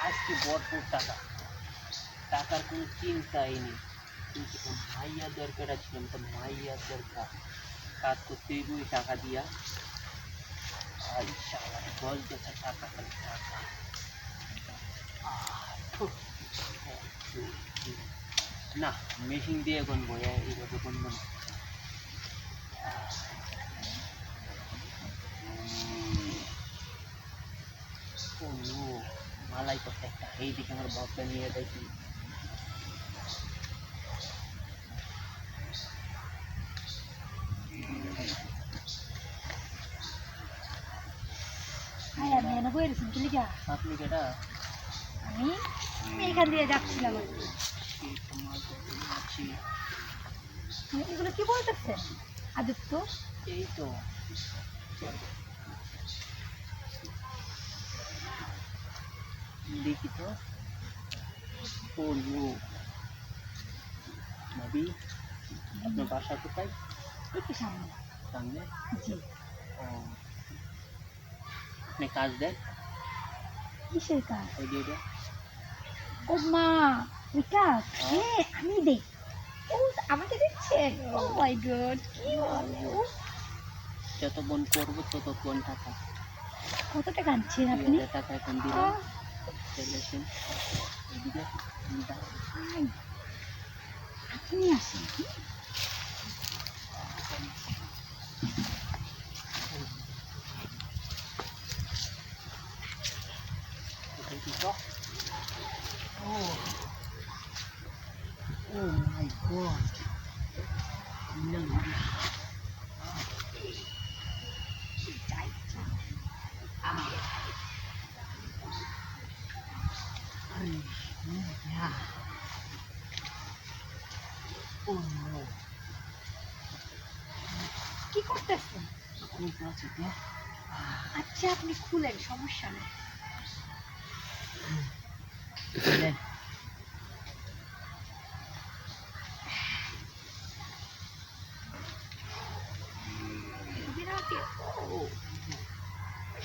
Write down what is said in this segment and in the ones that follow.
আজকে ভরপুর টাকা, টাকার কোনো চিন্তাই নেই, কিন্তু মাইয়া দরকার ছিল, তো মাইয়া দরকার, কাজ করতে হইবই টাকা দিয়া। আর শালা 10 বছর টাকা, খালি টাকা। উফ, 1, 2, 3 না, মেশিন দিয়ে গনবো, এইভাবে গনবো না। ও নো, মালাই করতে একটা, এইদিকে আমার বাপটা নিয়ে দেখি। আমি এনে বই রয়েছি কি লিখা? আপনি কেটা? আমি এখান দিয়ে যাচ্ছিলাম। এগুলো কি বলতেছেন আদিত্য? এই তো দেখি তো। ও নো, ভাবি আপনার বাসা কোথায়? একটু সামনে। সামনে? জি। ও, আপনি কাজ দেন? কিসের কাজ? ওই যে এটা। ও মা, ওই কাজ? হ্যাঁ, আমি দেই। ও, আমাকে দিচ্ছেন? ও মাই গড, কি বলে? ও, যতক্ষণ করবো ততক্ষণ টাকা। কত টাকা আনছেন আপনি? 2000 টাকা এখন দিলাম। চলেছেন এদিকে। ভাই, আপনি আসেন। দেখি তো। ও, ও মাই গড, কি করতেছেন? খুলতে আছে তো। আচ্ছা, আপনি খুলেন, সমস্যা নেই। খুলেন। বিরাটি, ও,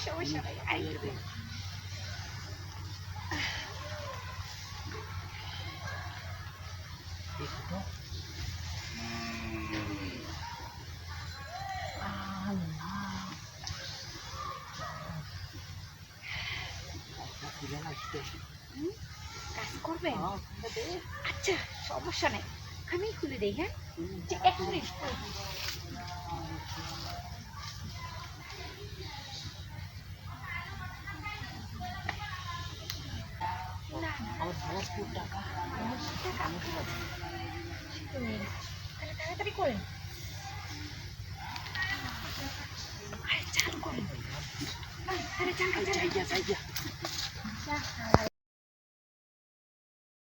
সমস্যা নেই, আইবেন। দেখি তো। কাজ করবেন? আচ্ছা, সমস্যা নেই, আমি খুলে দেই। হ্যাঁ, যে এক মিনিট। না না, আমার ভরপুর টাকা। টাকা তাড়াতাড়ি করেন। আরে চালু করেন। আরে চালু, চালু, চালু।